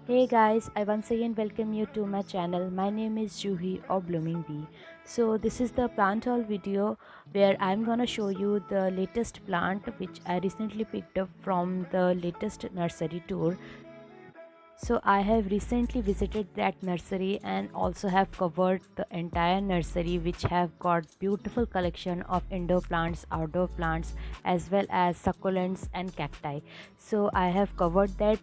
Hey guys, I once again welcome you to my channel. My name is Juhi or Blooming Bee. So this is the plant haul video where I'm gonna show you the latest plant which I recently picked up from the latest nursery tour. So I have recently visited that nursery and also have covered the entire nursery, which have got beautiful collection of indoor plants, outdoor plants, as well as succulents and cacti. So I have covered that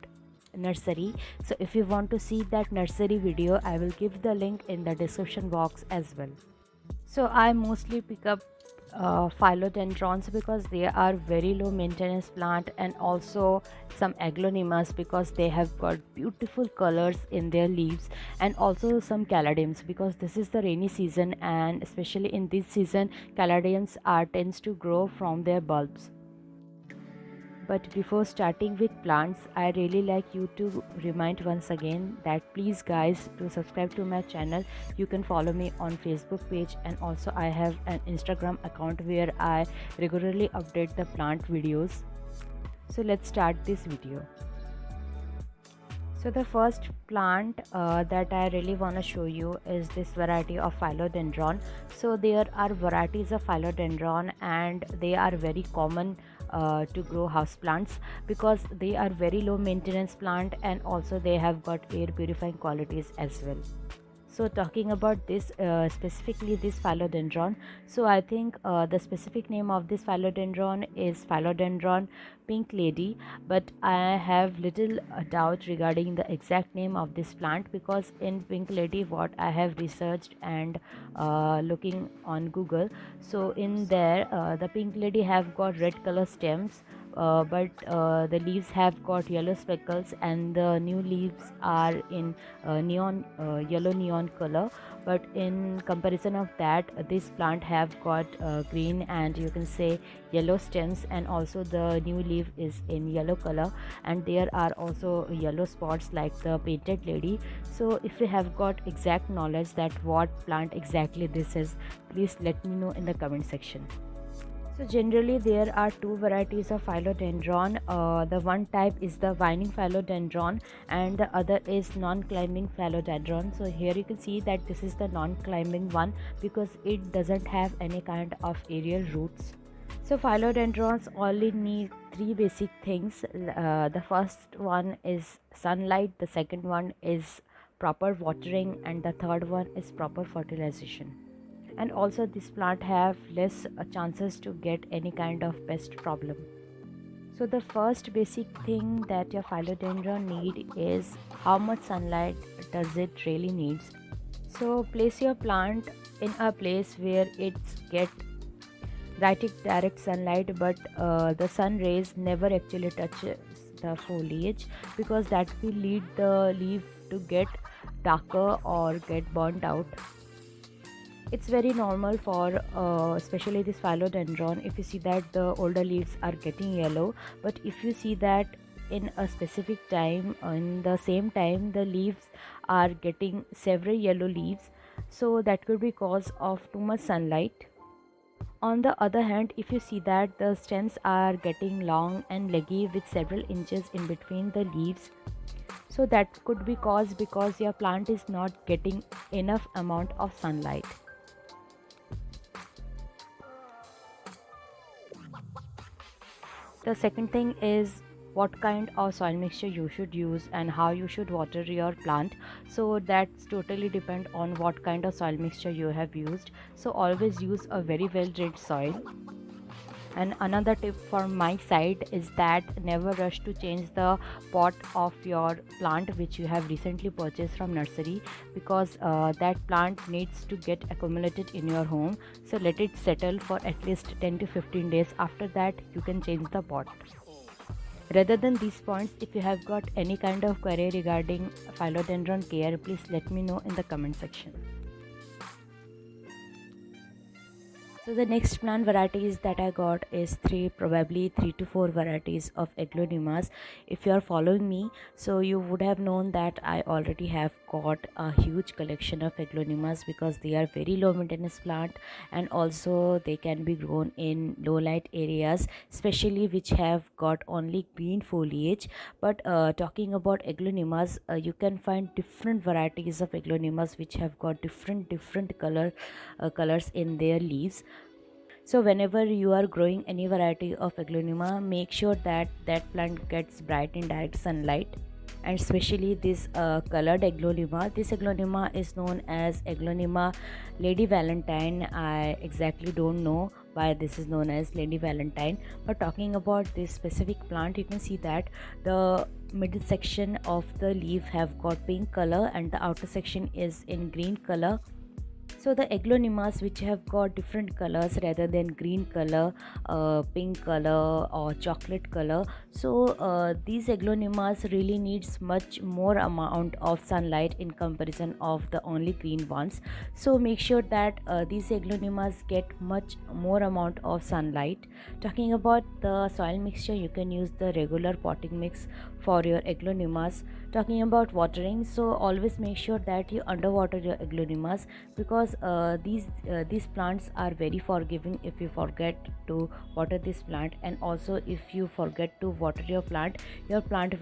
nursery. So if you want to see that nursery video, I will give the link in the description box as well. So I mostly pick up philodendrons because they are very low maintenance plant, and also some aglaonemas because they have got beautiful colors in their leaves, and also some caladiums because this is the rainy season, and especially in this season caladiums are tends to grow from their bulbs. But before starting with plants, I really like you to remind once again that please guys to subscribe to my channel. You can follow me on Facebook page, and also I have an Instagram account where I regularly update the plant videos. So let's start this video. So the first plant that I really want to show you is this variety of philodendron. So there are varieties of philodendron and they are very common to grow house plants because they are very low maintenance plant, and also they have got air purifying qualities as well. So talking about this specifically this philodendron, so I think the specific name of this philodendron is philodendron pink lady, but I have little doubt regarding the exact name of this plant because in pink lady what I have researched and looking on Google, so in there the pink lady have got red color stems, but the leaves have got yellow speckles and the new leaves are in neon yellow neon color. But in comparison of that, this plant have got green and you can say yellow stems, and also the new leaf is in yellow color, and there are also yellow spots like the painted lady. So if you have got exact knowledge that what plant exactly this is, please let me know in the comment section. So generally there are two varieties of philodendron. The one type is the vining philodendron and the other is non-climbing philodendron. So here you can see that this is the non-climbing one because it doesn't have any kind of aerial roots. So philodendrons only need three basic things. The first one is sunlight, the second one is proper watering, and the third one is proper fertilization. And also this plant have less chances to get any kind of pest problem. So the first basic thing that your philodendron need is how much sunlight does it really needs. So place your plant in a place where it's get direct sunlight, but the sun rays never actually touches the foliage because that will lead the leaf to get darker or get burnt out. It's very normal for especially this philodendron. If you see that the older leaves are getting yellow, but if you see that in a specific time, in the same time the leaves are getting several yellow leaves, so that could be cause of too much sunlight. On the other hand, if you see that the stems are getting long and leggy with several inches in between the leaves, so that could be caused because your plant is not getting enough amount of sunlight. The second thing is what kind of soil mixture you should use and how you should water your plant. So that's totally depend on what kind of soil mixture you have used. So always use a very well drained soil. And another tip from my side is that never rush to change the pot of your plant which you have recently purchased from nursery, because that plant needs to get accumulated in your home. So let it settle for at least 10 to 15 days. After that you can change the pot. Rather than these points, if you have got any kind of query regarding philodendron care, please let me know in the comment section. So So the next plant varieties that I got is probably three to four varieties of aglaonemas. If you are following me, so you would have known that I already have got a huge collection of aglaonemas because they are very low maintenance plant, and also they can be grown in low light areas, especially which have got only green foliage. But talking about aglaonemas, you can find different varieties of aglaonemas which have got different colors in their leaves. So whenever you are growing any variety of aglaonema, make sure that that plant gets bright in direct sunlight, and especially this colored aglaonema. This aglaonema is known as aglaonema Lady Valentine. I exactly don't know why this is known as Lady Valentine, but talking about this specific plant, you can see that the middle section of the leaf have got pink color and the outer section is in green color. So the aglaonemas which have got different colors rather than green color, pink color or chocolate color, so these aglaonemas really needs much more amount of sunlight in comparison of the only green ones. So make sure that these aglaonemas get much more amount of sunlight. Talking about the soil mixture, you can use the regular potting mix for your aglaonemas. Talking about watering, so always make sure that you underwater your aglaonemas, because these plants are very forgiving if you forget to water this plant, and also if you forget to water your plant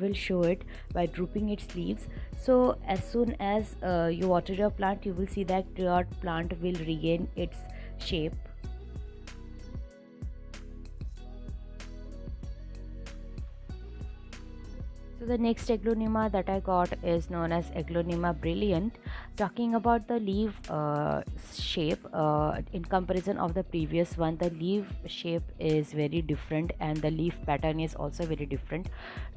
will show it by drooping its leaves. So as soon as you water your plant, you will see that your plant will regain its shape. So the next aglaonema that I got is known as Aglaonema brilliant. Talking about the leaf shape, in comparison of the previous one, the leaf shape is very different and the leaf pattern is also very different.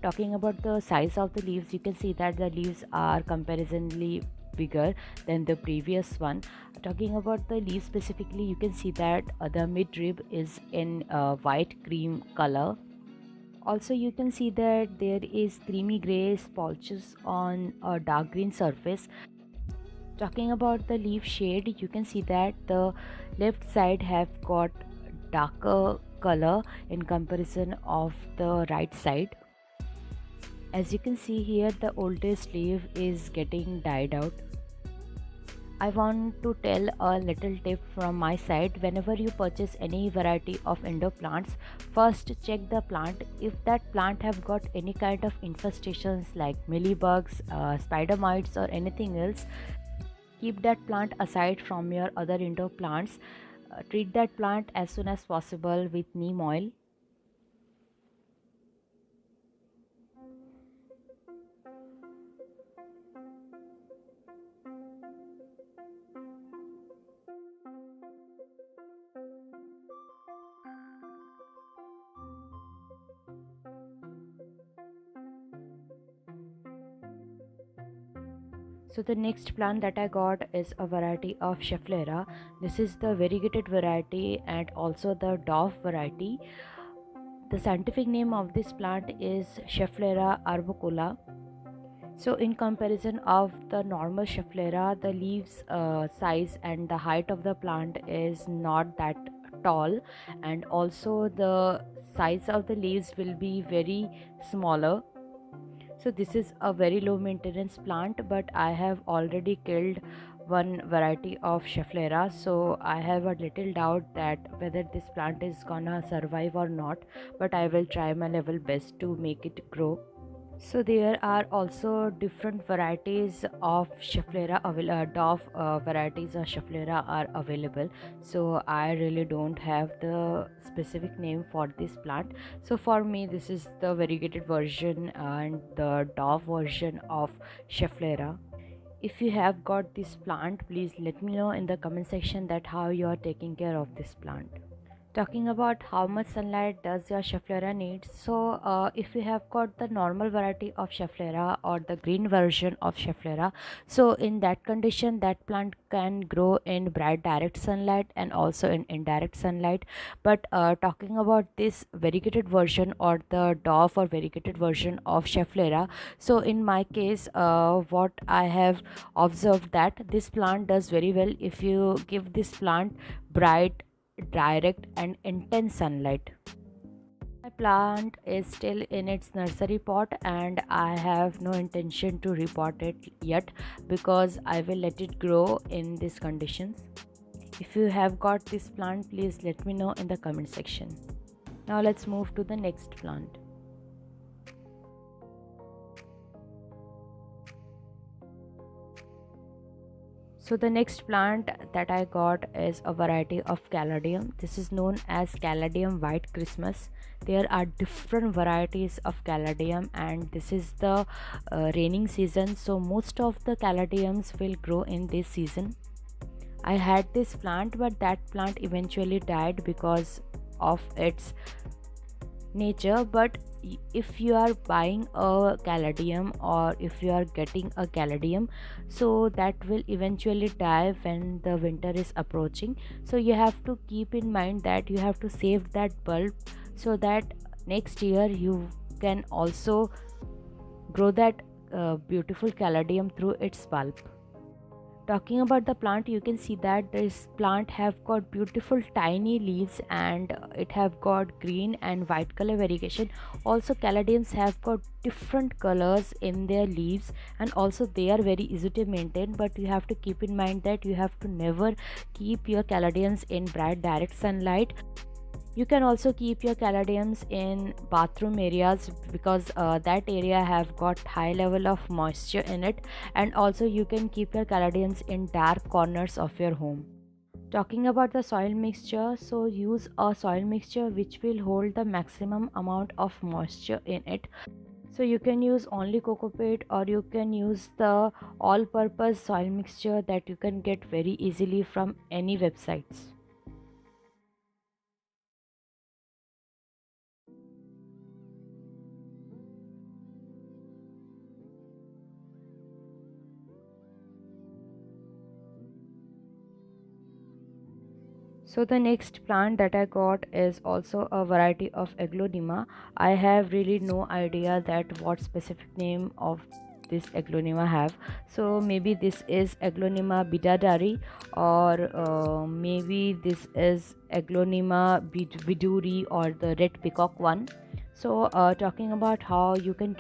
Talking about the size of the leaves, you can see that the leaves are comparatively bigger than the previous one. Talking about the leaf specifically, you can see that the midrib is in white cream color. Also you can see that there is creamy gray splotches on a dark green surface. Talking about the leaf shade, you can see that the left side have got darker color in comparison of the right side. As you can see here, the oldest leaf is getting died out. I want to tell a little tip from my side. Whenever you purchase any variety of indoor plants, first check the plant. If that plant have got any kind of infestations like mealybugs, spider mites or anything else, keep that plant aside from your other indoor plants. Treat that plant as soon as possible with neem oil. So the next plant that I got is a variety of Schefflera. This is the variegated variety and also the dwarf variety. The scientific name of this plant is Schefflera arbocola. So in comparison of the normal Schefflera, the leaves size and the height of the plant is not that tall, and also the size of the leaves will be very smaller. So this is a very low maintenance plant, but I have already killed one variety of Schefflera, so I have a little doubt that whether this plant is gonna survive or not, but I will try my level best to make it grow. So there are also different varieties of Schefflera dwarf varieties of Schefflera are available. So I really don't have the specific name for this plant. So for me, this is the variegated version and the dwarf version of Schefflera. If you have got this plant, please let me know in the comment section that how you are taking care of this plant. Talking about how much sunlight does your Schefflera need, so if you have got the normal variety of Schefflera or the green version of Schefflera, so in that condition that plant can grow in bright direct sunlight and also in indirect sunlight. But talking about this variegated version or the dwarf or variegated version of Schefflera, so in my case what I have observed that this plant does very well if you give this plant bright direct and intense sunlight. My plant is still in its nursery pot and I have no intention to repot it yet because I will let it grow in these conditions. If you have got this plant, please let me know in the comment section. Now let's move to the next plant. So the next plant that I got is a variety of caladium. This is known as caladium white Christmas. There are different varieties of caladium and this is the raining season, so most of the caladiums will grow in this season. I had this plant but that plant eventually died because of its nature. But if you are buying a caladium or if you are getting a caladium, so that will eventually die when the winter is approaching. So you have to keep in mind that you have to save that bulb so that next year you can also grow that beautiful caladium through its bulb. Talking about the plant, you can see that this plant have got beautiful tiny leaves and it have got green and white color variegation. Also caladiums have got different colors in their leaves and also they are very easy to maintain, but you have to keep in mind that you have to never keep your caladiums in bright direct sunlight. You can also keep your caladiums in bathroom areas because that area have got high level of moisture in it, and also you can keep your caladiums in dark corners of your home. Talking about the soil mixture, so use a soil mixture which will hold the maximum amount of moisture in it. So you can use only cocopeat or you can use the all purpose soil mixture that you can get very easily from any websites. So the next plant that I got is also a variety of Aglaonema. I have really no idea that what specific name of this Aglaonema have. So maybe this is Aglaonema bidadari or maybe this is Aglaonema viduri or the red peacock one. So talking about how you can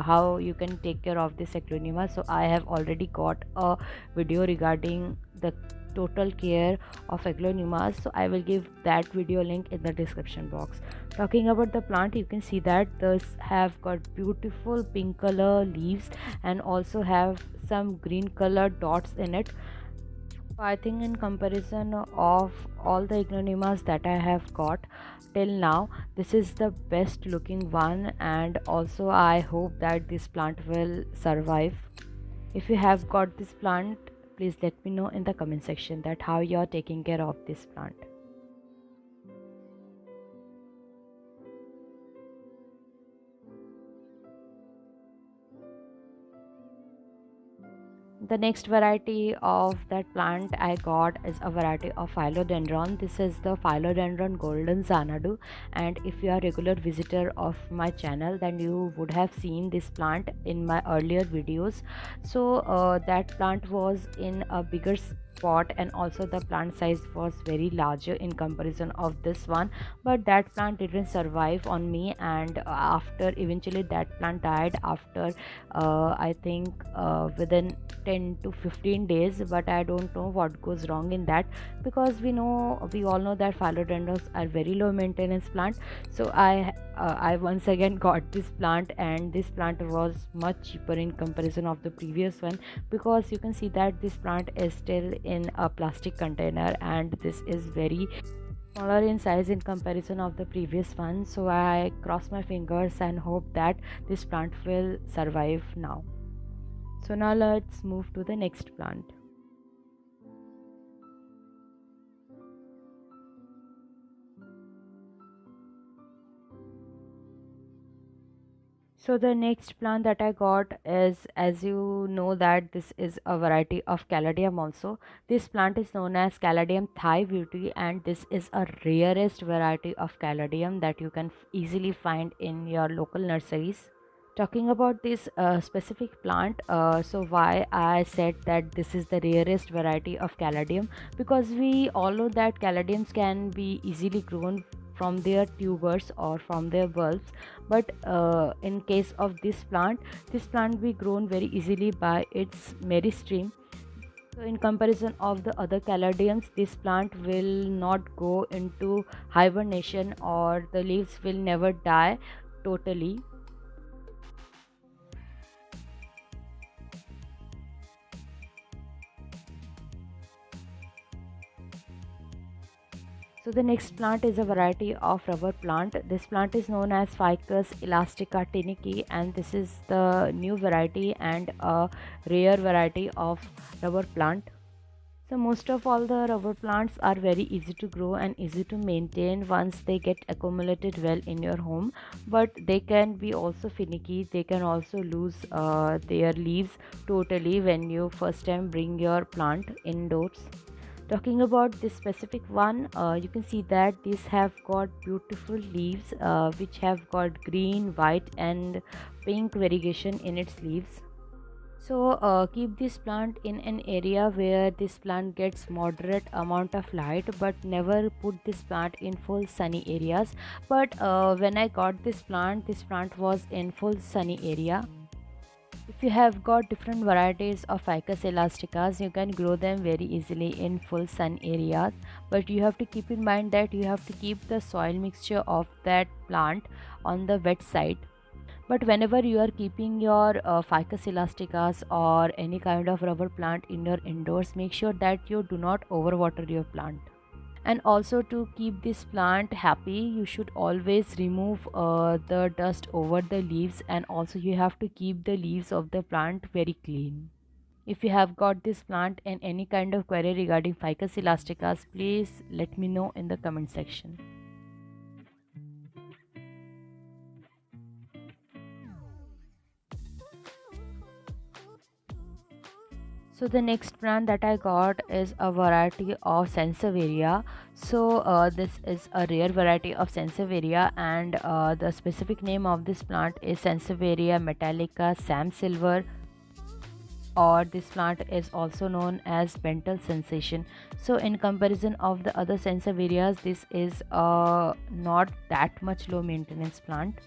how you can take care of this Aglaonema, so I have already got a video regarding the total care of Aglaonemas, so I will give that video link in the description box. Talking about the plant, you can see that this have got beautiful pink color leaves and also have some green color dots in it. I think in comparison of all the Aglaonemas that I have got till now, this is the best looking one, and also I hope that this plant will survive. If you have got this plant, please let me know in the comment section that how you are taking care of this plant. The next variety of that plant I got is a variety of philodendron. This is the philodendron golden xanadu, and if you are a regular visitor of my channel, then you would have seen this plant in my earlier videos. So that plant was in a bigger spot and also the plant size was very larger in comparison of this one, but that plant didn't survive on me, and after eventually that plant died after I think within 10 to 15 days. But I don't know what goes wrong in that, because we all know that philodendrons are very low maintenance plant. So I once again got this plant, and this plant was much cheaper in comparison of the previous one, because you can see that this plant is still in a plastic container and this is very smaller in size in comparison of the previous one. So I cross my fingers and hope that this plant will survive now. So now let's move to the next plant. So the next plant that I got is, as you know, that this is a variety of caladium also. This plant is known as caladium Thai beauty, and this is a rarest variety of caladium that you can easily find in your local nurseries. Talking about this specific plant, so why I said that this is the rarest variety of caladium, because we all know that caladiums can be easily grown from their tubers or from their bulbs, but in case of this plant be grown very easily by its meristem. So in comparison of the other caladiums, this plant will not go into hibernation, or the leaves will never die totally. So the next plant is a variety of rubber plant. This plant is known as Ficus elastica tinnicky, and this is the new variety and a rare variety of rubber plant. So most of all the rubber plants are very easy to grow and easy to maintain once they get accumulated well in your home, but they can be also finicky. They can also lose their leaves totally when you first time bring your plant indoors. Talking about this specific one, you can see that these have got beautiful leaves which have got green, white and pink variegation in its leaves. So keep this plant in an area where this plant gets moderate amount of light, but never put this plant in full sunny areas. But when I got this plant was in full sunny area. If you have got different varieties of Ficus elasticas, you can grow them very easily in full sun areas. But you have to keep in mind that you have to keep the soil mixture of that plant on the wet side. But whenever you are keeping your Ficus elasticas or any kind of rubber plant in your indoors, make sure that you do not overwater your plant. And also, to keep this plant happy, you should always remove the dust over the leaves, and also you have to keep the leaves of the plant very clean. If you have got this plant and any kind of query regarding Ficus elasticas, please let me know in the comment section. So the next plant that I got is a variety of Sansevieria. So this is a rare variety of Sansevieria, and the specific name of this plant is Sansevieria metallica Sam Silver, or this plant is also known as Bentel sensation. So in comparison of the other Sansevierias, this is not that much low maintenance plant.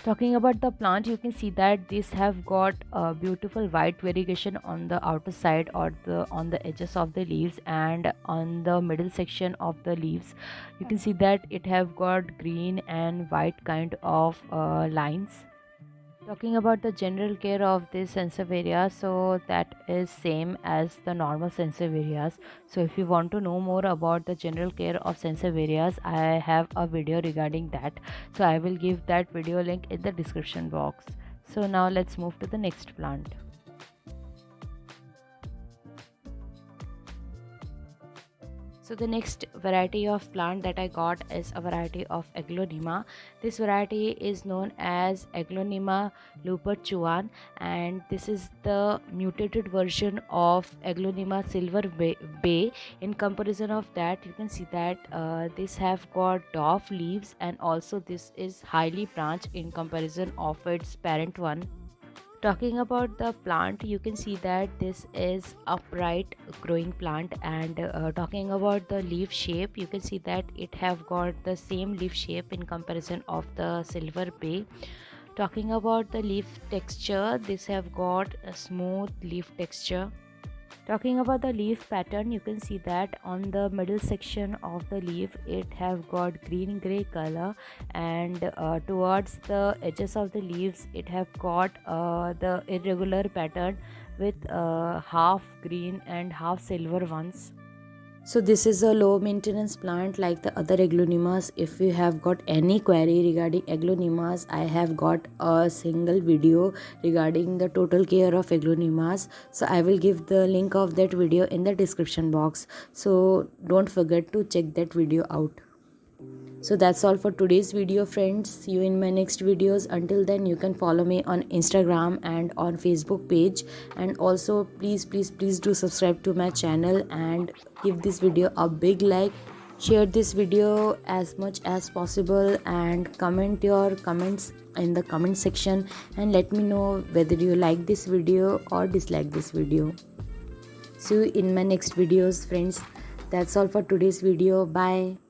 Talking about the plant, you can see that these have got a beautiful white variegation on the outer side or the on the edges of the leaves, and on the middle section of the leaves you can see that it have got green and white kind of lines. Talking about the general care of this Sansevieria, so that is same as the normal Sansevierias. So if you want to know more about the general care of Sansevierias, I have a video regarding that. So I will give that video link in the description box. So now let's move to the next plant. So the next variety of plant that I got is a variety of Aglaonema. This variety is known as Aglaonema lupercuan, and this is the mutated version of Aglaonema silver bay. In comparison of that, you can see that this have got dwarf leaves, and also this is highly branched in comparison of its parent one. Talking about the plant, you can see that this is upright growing plant, and talking about the leaf shape, you can see that it have got the same leaf shape in comparison of the silver bay. Talking about the leaf texture, this have got a smooth leaf texture. Talking about the leaf pattern, you can see that on the middle section of the leaf it have got green gray color, and towards the edges of the leaves it have got the irregular pattern with half green and half silver ones. So this is a low maintenance plant like the other Aglaonemas. If you have got any query regarding Aglaonemas, I have got a single video regarding the total care of Aglaonemas. So I will give the link of that video in the description box. So don't forget to check that video out. So that's all for today's video, friends. See you in my next videos. Until then, you can follow me on Instagram and on Facebook page, and also please do subscribe to my channel and give this video a big like. Share this video as much as possible and comment your comments in the comment section and let me know whether you like this video or dislike this video. See you in my next videos, friends. That's all for today's video. Bye.